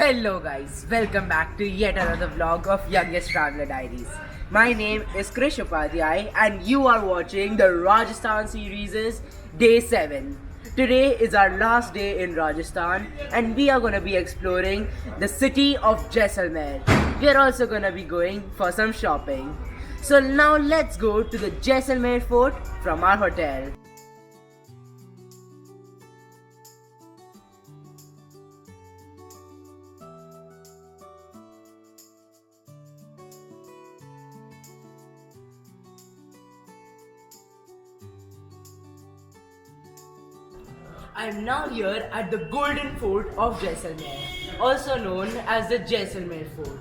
Hello guys, welcome back to yet another vlog of Youngest Traveler Diaries. My name is Krish Upadhyay and you are watching the Rajasthan series day 7. Today is our last day in Rajasthan and we are going to be exploring the city of Jaisalmer. We are also going to be going for some shopping. So now let's go to the Jaisalmer fort from our hotel. I am now here at the Golden Fort of Jaisalmer, also known as the Jaisalmer Fort.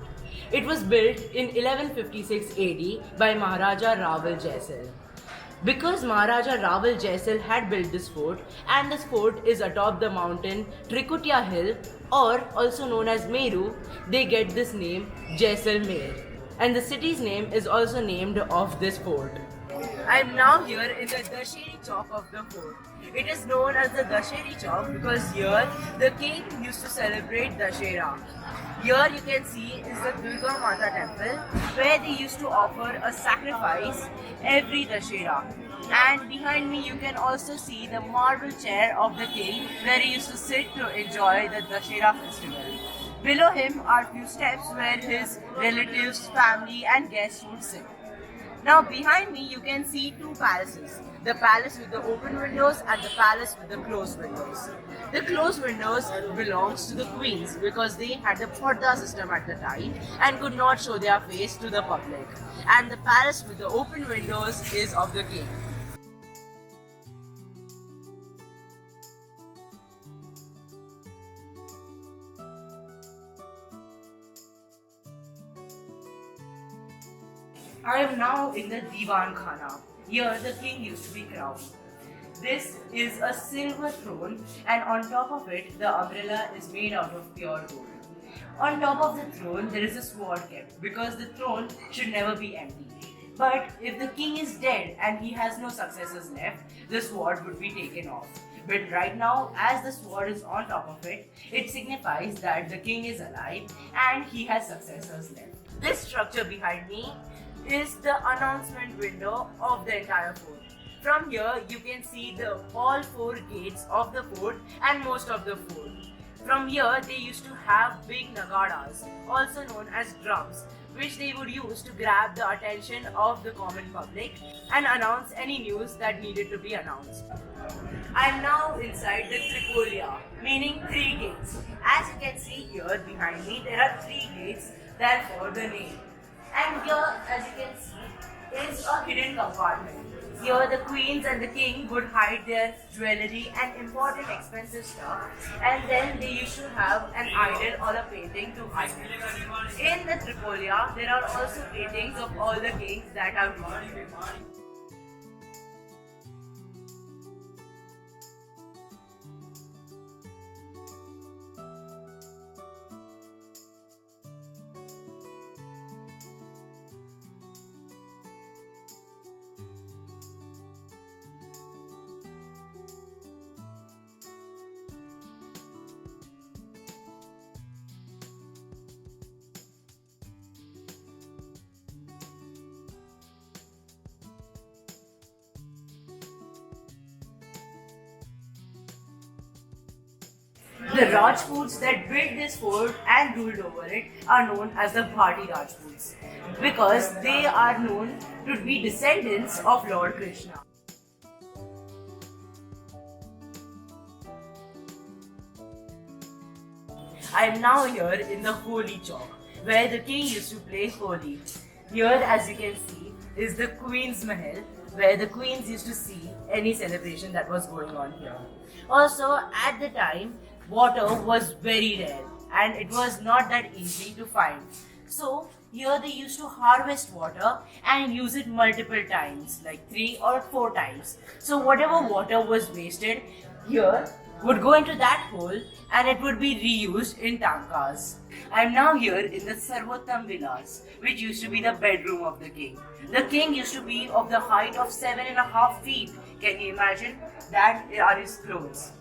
It was built in 1156 AD by Maharaja Rawal Jaisal. Because Maharaja Rawal Jaisal had built this fort, and this fort is atop the mountain Trikutia Hill, or also known as Meru, they get this name Jaisalmer. And the city's name is also named of this fort. I am now here in the Dasheri Chowk of the fort. It is known as the Dasheri Chowk because here the king used to celebrate Dashera. Here you can see is the Durga Mata temple where they used to offer a sacrifice every Dashera. And behind me you can also see the marble chair of the king where he used to sit to enjoy the Dashera festival. Below him are few steps where his relatives, family and guests would sit. Now behind me you can see two palaces. The palace with the open windows and the palace with the closed windows. The closed windows belongs to the queens because they had the porda system at the time and could not show their face to the public. And the palace with the open windows is of the king. I am now in the Diwan Khana. Here the king used to be crowned. This is a silver throne and on top of it the umbrella is made out of pure gold. On top of the throne there is a sword kept because the throne should never be empty. But if the king is dead and he has no successors left, the sword would be taken off. But right now, as the sword is on top of it, it signifies that the king is alive and he has successors left. This structure behind me is the announcement window of the entire fort. From here, you can see all four gates of the fort and most of the fort. From here, they used to have big nagadas, also known as drums, which they would use to grab the attention of the common public and announce any news that needed to be announced. I am now inside the Tripolia, meaning three gates. As you can see here behind me, there are three gates, therefore the name. And here, as you can see, is a hidden compartment. Here the queens and the king would hide their jewelry and important expensive stuff, and then they used to have an idol or a painting to hide it. In the Tripolia, there are also paintings of all the kings that have ruled. The Rajputs that built this fort and ruled over it are known as the Bhati Rajputs because they are known to be descendants of Lord Krishna. I am now here in the Holi Chowk where the king used to play Holi. Here, as you can see, is the Queen's Mahal where the queens used to see any celebration that was going on here. Also, at the time, water was very rare and it was not that easy to find. So here they used to harvest water and use it multiple times, like 3 or 4 times. So whatever water was wasted here would go into that hole and it would be reused in tankas. I am now here in the Sarvottam Vilas, which used to be the bedroom of the king. The king used to be of the height of 7.5 feet. Can you imagine? That are his clothes.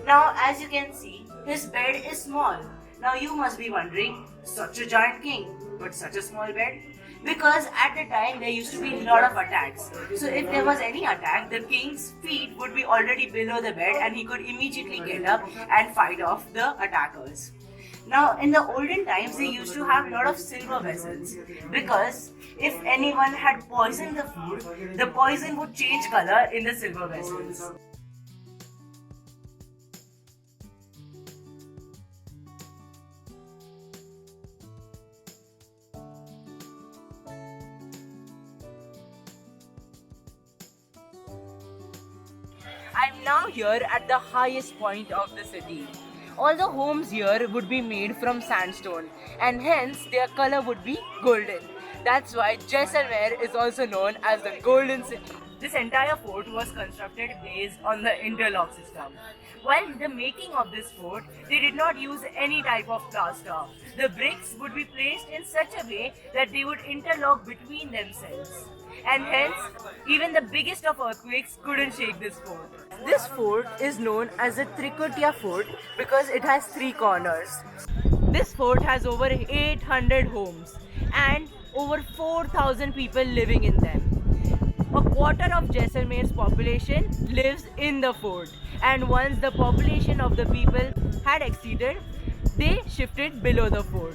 Now, as you can see, his bed is small. Now you must be wondering, such a giant king, but such a small bed? Because at the time there used to be a lot of attacks. So if there was any attack, the king's feet would be already below the bed and he could immediately get up and fight off the attackers. Now, in the olden times, they used to have a lot of silver vessels because if anyone had poisoned the food, the poison would change color in the silver vessels. I'm now here at the highest point of the city. All the homes here would be made from sandstone and hence their color would be golden. That's why Jaisalmer is also known as the Golden City. This entire fort was constructed based on the interlock system. While the making of this fort, they did not use any type of plaster. The bricks would be placed in such a way that they would interlock between themselves. And hence, even the biggest of earthquakes couldn't shake this fort. This fort is known as the Trikutia Fort because it has three corners. This fort has over 800 homes and over 4,000 people living in them. A quarter of Jaisalmer's population lives in the fort, and once the population of the people had exceeded, they shifted below the fort.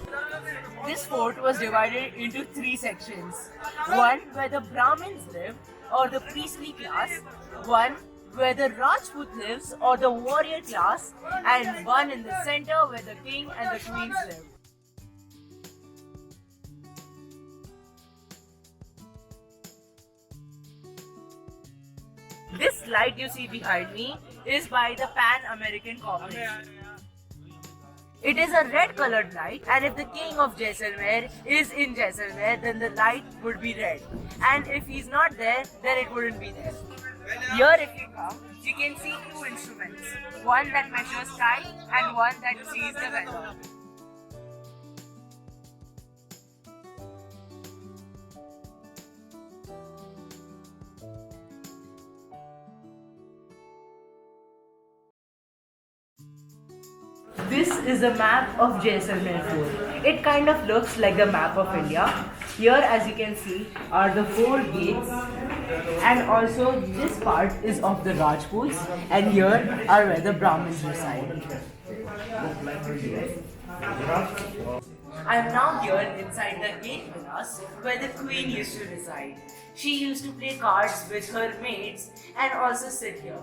This fort was divided into three sections. One where the Brahmins lived or the priestly class, one where the Rajput lives or the warrior class, and one in the center where the king and the queens live. This light you see behind me is by the Pan American Corporation. It is a red colored light, and if the king of Jaisalmer is in Jaisalmer, then the light would be red. And if he's not there, then it wouldn't be there. Here, if you come, you can see two instruments, one that measures time and one that sees the weather. This is a map of Jaisalmer Fort. It kind of looks like the map of India. Here, as you can see, are the four gates, and also this part is of the Rajputs, and here are where the Brahmins reside. I am now here inside the gate villas where the queen used to reside. She used to play cards with her maids and also sit here.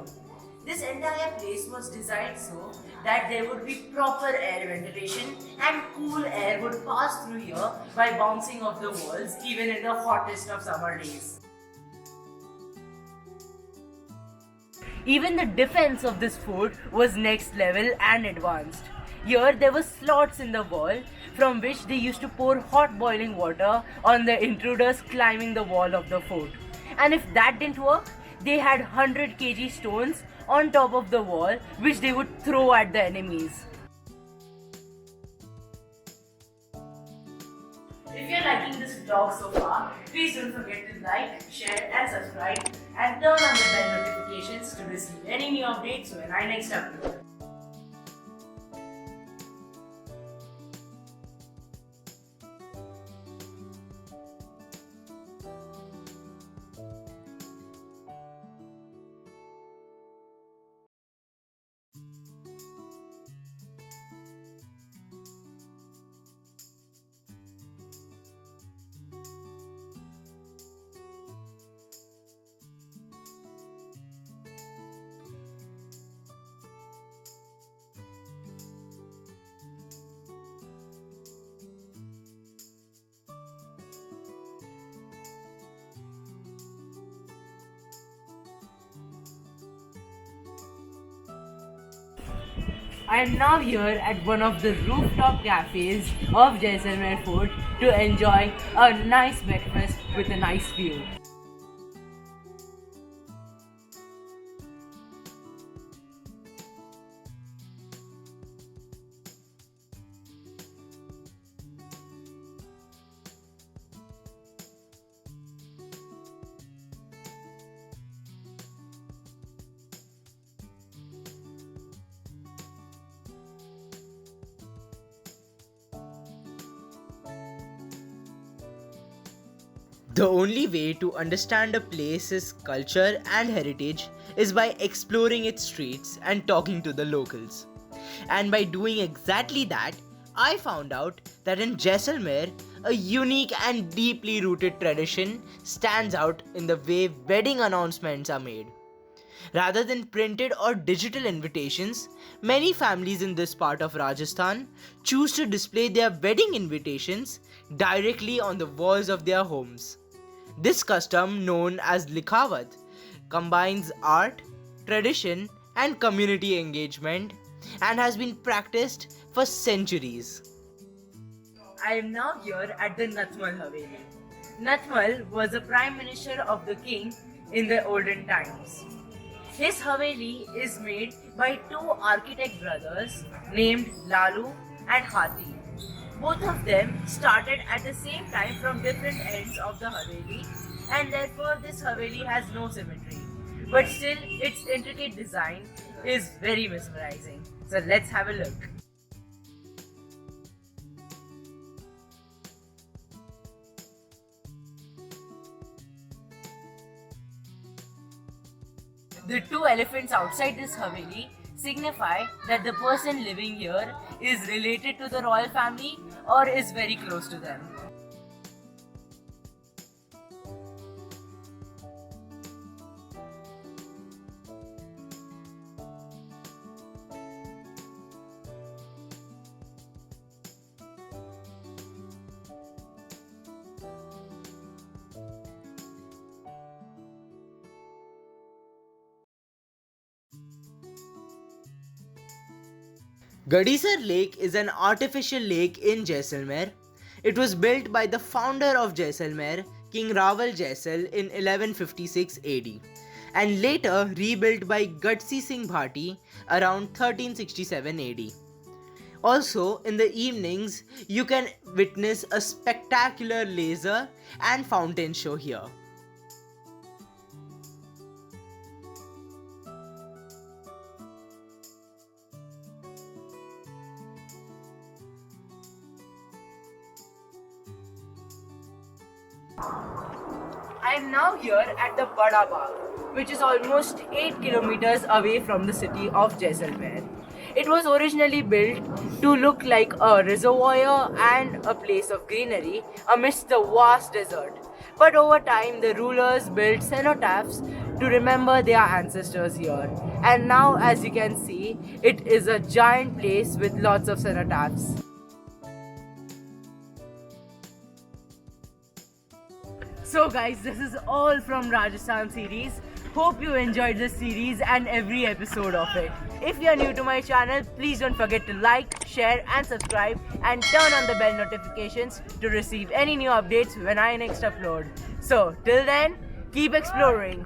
This entire place was designed so that there would be proper air ventilation and cool air would pass through here by bouncing off the walls even in the hottest of summer days. Even the defense of this fort was next level and advanced. Here there were slots in the wall from which they used to pour hot boiling water on the intruders climbing the wall of the fort. And if that didn't work, they had 100 kg stones on top of the wall which they would throw at the enemies. If you're liking this vlog so far, please don't forget to like, share and subscribe and turn on the bell notifications to receive any new updates when I next upload. I am now here at one of the rooftop cafes of Jaisalmer Fort to enjoy a nice breakfast with a nice view. The only way to understand a place's culture and heritage is by exploring its streets and talking to the locals. And by doing exactly that, I found out that in Jaisalmer, a unique and deeply rooted tradition stands out in the way wedding announcements are made. Rather than printed or digital invitations, many families in this part of Rajasthan choose to display their wedding invitations directly on the walls of their homes. This custom, known as Likhawat, combines art, tradition, and community engagement and has been practiced for centuries. I am now here at the Natmal Haveli. Natmal was a prime minister of the king in the olden times. His Haveli is made by two architect brothers named Lalu and Hathi. Both of them started at the same time from different ends of the Haveli, and therefore this Haveli has no symmetry. But still, its intricate design is very mesmerizing. So let's have a look. The two elephants outside this Haveli signify that the person living here is related to the royal family or is very close to them. Gadisar Lake is an artificial lake in Jaisalmer. It was built by the founder of Jaisalmer, King Raval Jaisal in 1156 AD and later rebuilt by Gatsi Singh Bhati around 1367 AD. Also, in the evenings, you can witness a spectacular laser and fountain show here. I am now here at the Bada Bagh, which is almost 8 kilometers away from the city of Jaisalmer. It was originally built to look like a reservoir and a place of greenery amidst the vast desert. But over time, the rulers built cenotaphs to remember their ancestors here. And now, as you can see, it is a giant place with lots of cenotaphs. So guys, this is all from Rajasthan series. Hope you enjoyed this series and every episode of it. If you are new to my channel, please don't forget to like, share and subscribe and turn on the bell notifications to receive any new updates when I next upload. So till then, keep exploring.